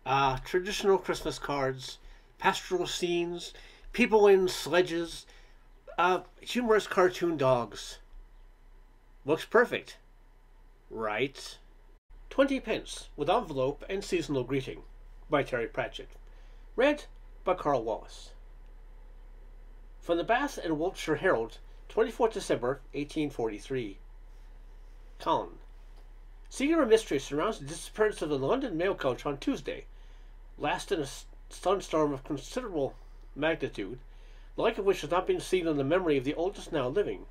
Traditional Christmas cards, pastoral scenes, people in sledges, humorous cartoon dogs. Looks perfect, right? 20 Pence, with envelope and seasonal greeting, by Terry Pratchett. Read by Karl Wallace. From the Bath and Wiltshire Herald, 24th December, 1843. Colin. Singular mystery surrounds the disappearance of the London mail coach on Tuesday, last in a sunstorm of considerable magnitude, the like of which has not been seen in the memory of the oldest now living.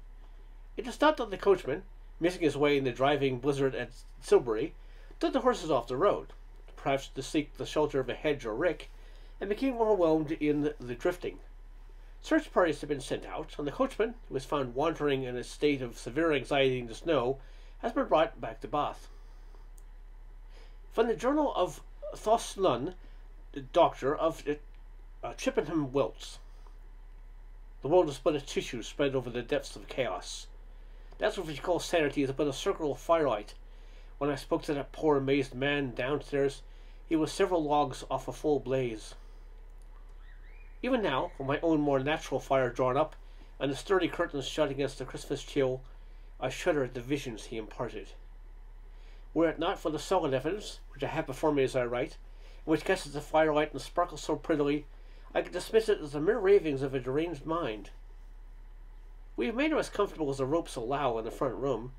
It is thought that the coachman, missing his way in the driving blizzard at Silbury, took the horses off the road, perhaps to seek the shelter of a hedge or rick, and became overwhelmed in the drifting. Search parties have been sent out, and the coachman, who was found wandering in a state of severe anxiety in the snow, has been brought back to Bath. From the Journal of Thoslun, the doctor of Chippenham, Wilts. The world is but a tissue spread over the depths of chaos. That's what we call sanity is but a circle of firelight. When I spoke to that poor amazed man downstairs, he was several logs off a full blaze. Even now, with my own more natural fire drawn up, and the sturdy curtains shut against the Christmas chill, I shudder at the visions he imparted. Were it not for the solid evidence, which I have before me as I write, and which catches the firelight and sparkles so prettily, I could dismiss it as the mere ravings of a deranged mind. We have made him as comfortable as the ropes allow in the front room,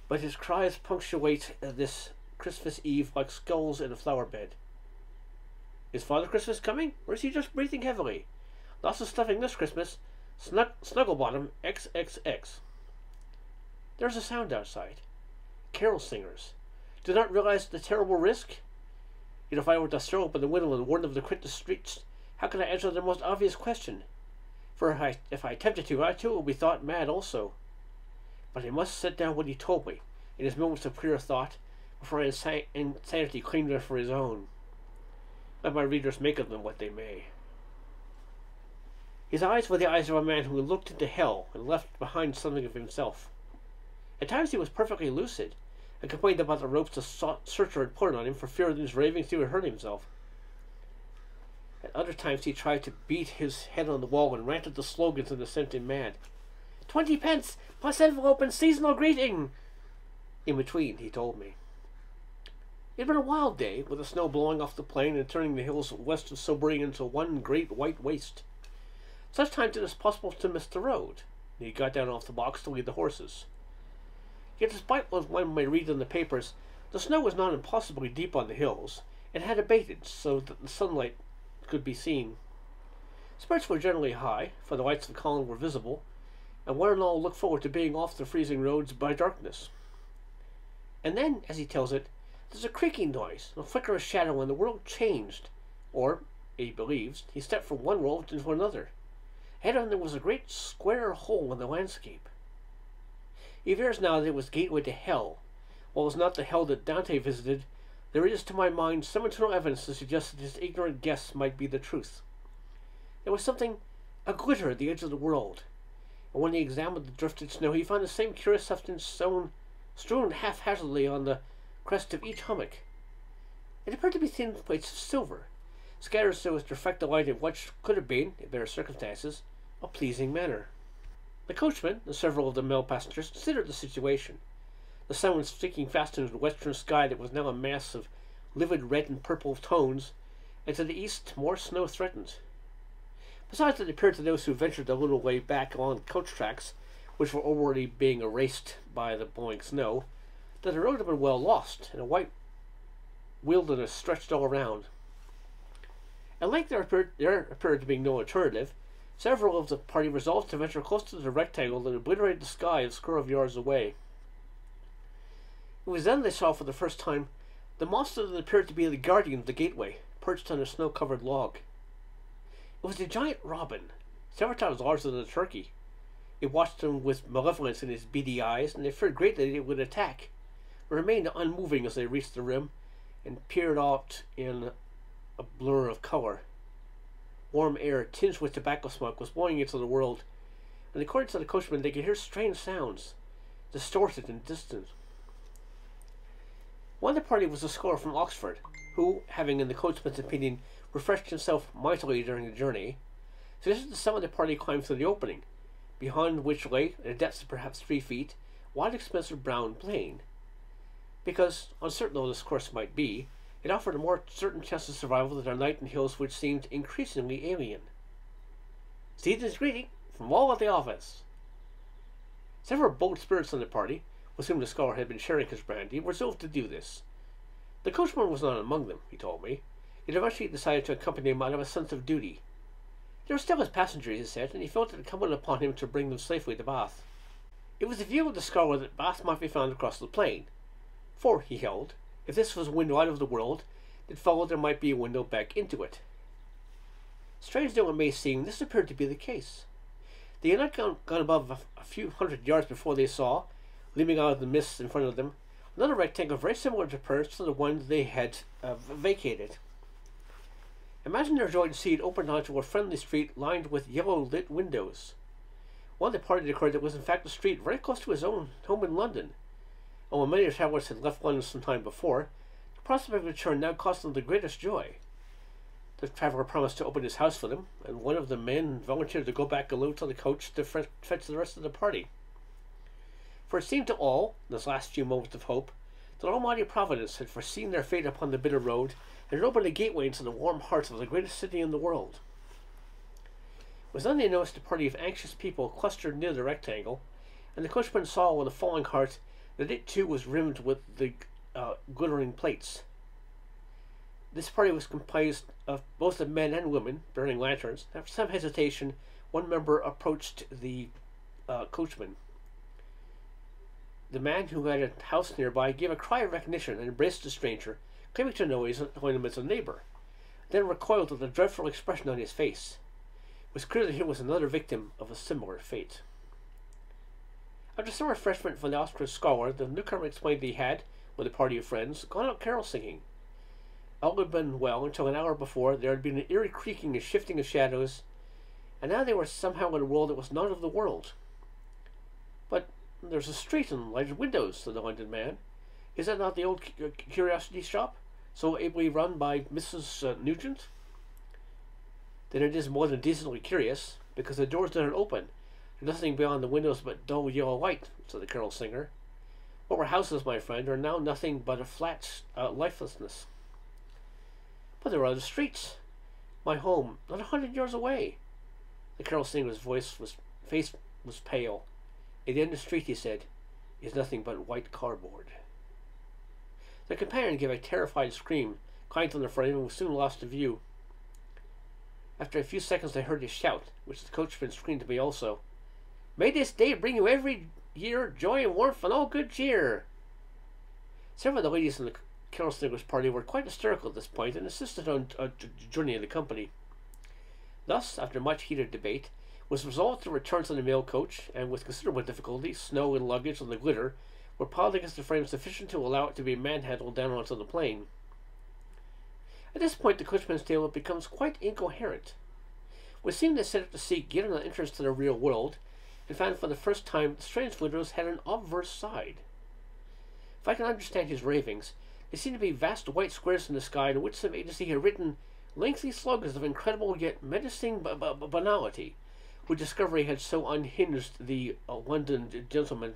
but his cries punctuate this Christmas Eve like skulls in a flower bed. Is Father Christmas coming, or is he just breathing heavily? Lots of stuffing this Christmas. Snugglebottom XXX. There's a sound outside. Carol singers. Do not realize the terrible risk? Yet if I were to throw open the window and warn them to quit the streets, how could I answer their most obvious question? For if I attempted to, I too would be thought mad also. But I must set down what he told me, in his moments of clear thought, before insanity claimed them for his own. Let my readers make of them what they may. His eyes were the eyes of a man who looked into hell and left behind something of himself. At times he was perfectly lucid, and complained about the ropes the searcher had put on him for fear of his ravings he would hurt himself. At other times he tried to beat his head on the wall and ranted the slogans that sent him mad. 20 pence, plus envelope and seasonal greeting! In between, he told me. It had been a wild day, with the snow blowing off the plain and turning the hills west of Silbury into one great white waste. Such times it is possible to miss the road, and he got down off the box to lead the horses. Yet despite what one may read in the papers, the snow was not impossibly deep on the hills, and had abated so that the sunlight could be seen. Spirits were generally high, for the lights of Colin were visible, and one and all looked forward to being off the freezing roads by darkness. And then, as he tells it, there's a creaking noise, a flicker of shadow, and the world changed. Or, he believes, he stepped from one world into another. Ahead of him there was a great square hole in the landscape. He fears now that it was gateway to hell. While it was not the hell that Dante visited, there is, to my mind, some internal evidence to suggest that his ignorant guess might be the truth. There was something, a glitter at the edge of the world, and when he examined the drifted snow, he found the same curious substance strewn haphazardly on the crest of each hummock. It appeared to be thin plates of silver, scattered so as to reflect the light in what could have been, in better circumstances, a pleasing manner. The coachman and several of the male passengers considered the situation. The sun was sinking fast into the western sky that was now a mass of livid red and purple tones, and to the east more snow threatened. Besides, it appeared to those who ventured a little way back along the coach tracks, which were already being erased by the blowing snow, that the road had been well lost, and a white wilderness stretched all around. At length there appeared to be no alternative. Several of the party resolved to venture close to the rectangle that obliterated the sky a score of yards away. It was then they saw for the first time the monster that appeared to be the guardian of the gateway, perched on a snow-covered log. It was a giant robin, several times larger than a turkey. It watched them with malevolence in its beady eyes, and they feared greatly that it would attack. It remained unmoving as they reached the rim, and peered out in a blur of color. Warm air, tinged with tobacco smoke, was blowing into the world, and according to the coachman, they could hear strange sounds, distorted and distant. One of the party was a scholar from Oxford, who, having in the coachman's opinion refreshed himself mightily during the journey, suggested that some of the party climb through the opening, behind which lay, at a depth of perhaps 3 feet, wide expanse of brown plain, because, uncertain though this course might be, it offered a more certain chance of survival than our night in hills which seemed increasingly alien. Season's greeting from all at the office. Several bold spirits on the party, with whom the scholar had been sharing his brandy, were resolved to do this. The coachman was not among them, he told me. He had eventually decided to accompany him out of a sense of duty. They were still his passengers, he said, and he felt it incumbent upon him to bring them safely to Bath. It was the view of the scholar that Bath might be found across the plain, for, he held, if this was a window out of the world, it followed there might be a window back into it. Strange though it may seem, this appeared to be the case. They had not gone above a few hundred yards before they saw, leaping out of the mist in front of them, another rectangle very similar to appearance to the one they had vacated. Imagine their joy to see it opened onto a friendly street lined with yellow-lit windows. One of the party declared it was in fact a street very close to his own home in London, and when many travellers had left London some time before, the prospect of return now caused them the greatest joy. The traveller promised to open his house for them, and one of the men volunteered to go back alone to the coach to fetch the rest of the party. For it seemed to all, in this last few moments of hope, that Almighty Providence had foreseen their fate upon the bitter road, and had opened a gateway into the warm hearts of the greatest city in the world. It was then they noticed a party of anxious people clustered near the rectangle, and the coachman saw with a falling heart that it too was rimmed with the glittering plates. This party was comprised of both the men and women bearing lanterns. After some hesitation, one member approached the coachman. The man, who had a house nearby, gave a cry of recognition and embraced the stranger, claiming to know him as a neighbour, then recoiled with a dreadful expression on his face. It was clear that he was another victim of a similar fate. After some refreshment from the Austrian scholar, the newcomer explained that he had, with a party of friends, gone out carol singing. All had been well until an hour before there had been an eerie creaking and shifting of shadows, and now they were somehow in a world that was not of the world. But there's a street and lighted windows, said the London man. Is that not the old curiosity shop, so ably run by Mrs. Nugent? Then it is more than decently curious, because the doors didn't open, and nothing beyond the windows but dull yellow light, said the carol singer. What were houses, my friend, are now nothing but a flat lifelessness. But there are the streets. My home, not 100 yards away. The carol singer's face was pale. At the end of the street, he said, is nothing but white cardboard. The companion gave a terrified scream, climbed on the frame, and was soon lost to view. After a few seconds, they heard a shout, which the coachman screamed to me also. May this day bring you every year joy and warmth and all good cheer. Several of the ladies in the carol singer's party were quite hysterical at this point and insisted on joining the company. Thus, after much heated debate, it was resolved to return to the mail coach, and with considerable difficulty, snow and luggage and the glitter were piled against the frame sufficient to allow it to be manhandled down onto the plain. At this point, the coachman's tale becomes quite incoherent. We seemed to set out to seek yet another entrance to the real world, and found for the first time the strange windows had an obverse side. If I can understand his ravings, they seemed to be vast white squares in the sky on which some agency had written lengthy slogans of incredible yet menacing banality, whose discovery had so unhinged the London gentleman.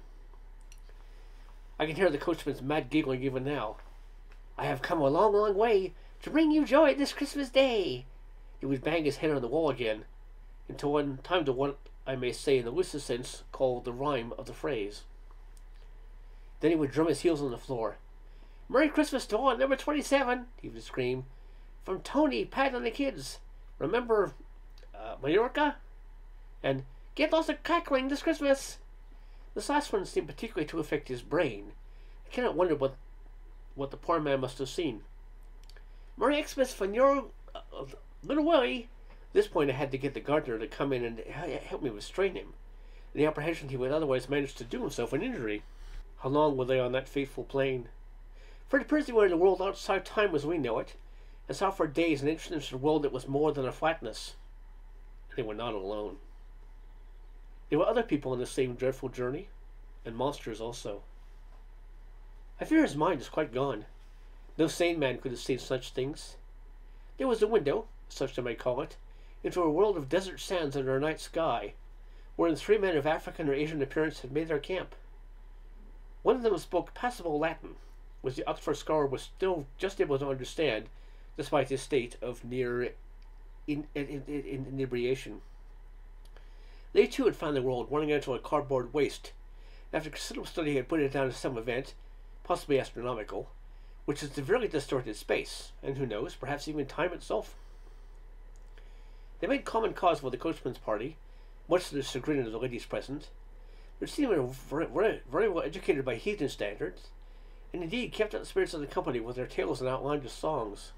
I can hear the coachman's mad giggling even now. I have come a long, long way to bring you joy this Christmas Day. He would bang his head on the wall again, until in time to what I may say in the loosest sense called the rhyme of the phrase. Then he would drum his heels on the floor. Merry Christmas to all at number 27, he would scream. From Tony, Pat, and the kids. Remember Mallorca? And get lots of cackling this Christmas. This last one seemed particularly to affect his brain. I cannot wonder what the poor man must have seen. Merry Xmas from your little Willie. At this point I had to get the gardener to come in and help me restrain him, in the apprehension he would otherwise manage to do himself an injury. How long were they on that fateful plain? For it appears they were in the world outside time as we know it, and saw for days an entrance into the world that was more than a flatness. And they were not alone. There were other people on the same dreadful journey, and monsters also. I fear his mind is quite gone, No sane man could have seen such things. There was a window, such they might call it, into a world of desert sands under a night sky, wherein 3 men of African or Asian appearance had made their camp. One of them spoke passable Latin, which the Oxford scholar was still just able to understand, despite his state of near inebriation. They too had found the world running into a cardboard waste. After considerable study, he had put it down to some event, possibly astronomical, which had severely distorted space, and who knows, perhaps even time itself. They made common cause with the coachman's party, much to the chagrin of the ladies present, which seemed very well educated by heathen standards, and indeed kept up the spirits of the company with their tales and outlined of songs.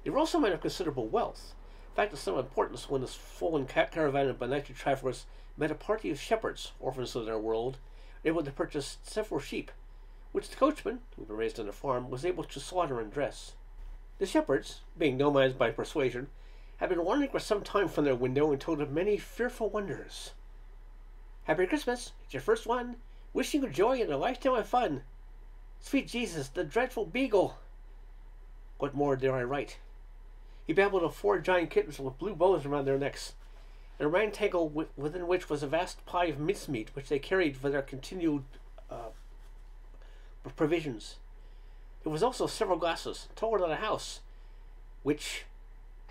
They were also men of considerable wealth, a fact of some importance when this fallen caravan of benighted travellers met a party of shepherds, orphans of their world, able to purchase several sheep, which the coachman, who had been raised on a farm, was able to slaughter and dress. The shepherds, being nomads by persuasion, had been wandering for some time from their window and told of many fearful wonders. "Happy Christmas! It's your first one! Wishing you joy and a lifetime of fun! Sweet Jesus, the dreadful beagle!" What more dare I write? He babbled of 4 giant kittens with blue bows around their necks, and a round tangle within which was a vast pie of mincemeat which they carried for their continued provisions. There was also several glasses, taller than a house, which,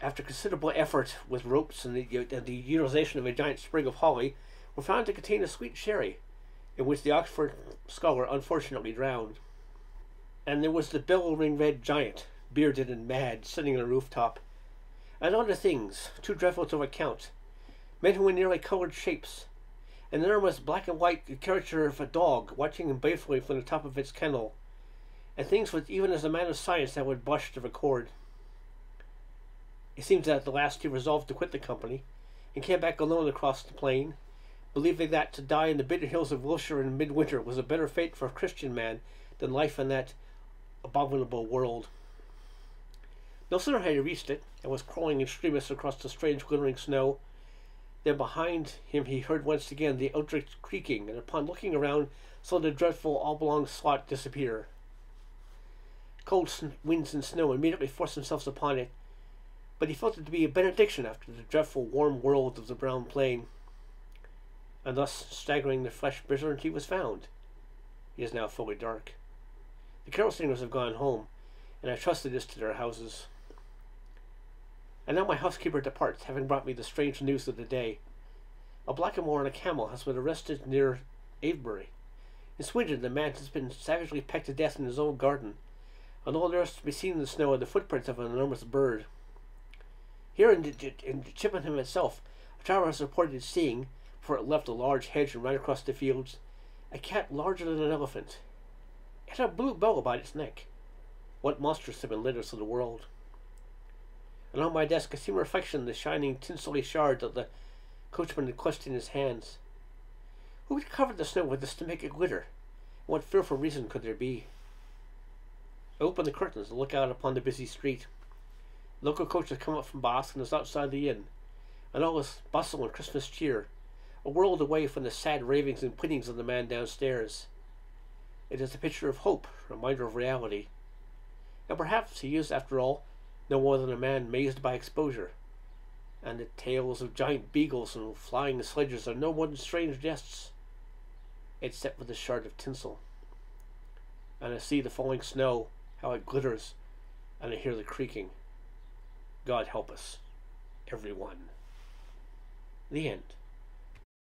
after considerable effort with ropes and the utilization of a giant sprig of holly, were found to contain a sweet sherry, in which the Oxford scholar unfortunately drowned. And there was the bellowing red giant, bearded and mad, sitting on a rooftop, and other things, too dreadful to recount, men who were nearly coloured shapes, an enormous black and white caricature of a dog watching him balefully from the top of its kennel, and things which even as a man of science I would blush to record. It seems that at the last he resolved to quit the company, and came back alone across the plain, believing that to die in the bitter hills of Wiltshire in midwinter was a better fate for a Christian man than life in that abominable world. No sooner had he reached it, and was crawling in streamers across the strange glittering snow, than behind him he heard once again the outraged creaking, and upon looking around saw the dreadful oblong slot disappear. Cold winds and snow immediately forced themselves upon it, but he felt it to be a benediction after the dreadful warm world of the brown plain. And thus, staggering the fresh blizzard, he was found. It is now fully dark. The carol singers have gone home, and I trust it is to their houses. And now my housekeeper departs, having brought me the strange news of the day. A blackamoor on a camel has been arrested near Avebury. In Sweden, the man has been savagely pecked to death in his own garden, and all there is to be seen in the snow are the footprints of an enormous bird. Here in Chippenham itself, a traveller has reported seeing, before it left a large hedge and ran across the fields, a cat larger than an elephant. It had a blue bow about its neck. What monsters have been leaders of the world? And on my desk I see my reflection in the shining tinselly shard that the coachman had clutched in his hands. Who had covered the snow with this to make it glitter? And what fearful reason could there be? I open the curtains and look out upon the busy street. The local coach has come up from Bath and is outside the inn, and all is bustle and Christmas cheer, a world away from the sad ravings and pleadings of the man downstairs. It is a picture of hope, a reminder of reality. And perhaps he is, after all, no more than a man mazed by exposure, and the tales of giant beagles and flying sledges are no more than strange jests, except for the shard of tinsel. And I see the falling snow, how it glitters, and I hear the creaking. God help us, everyone. The end.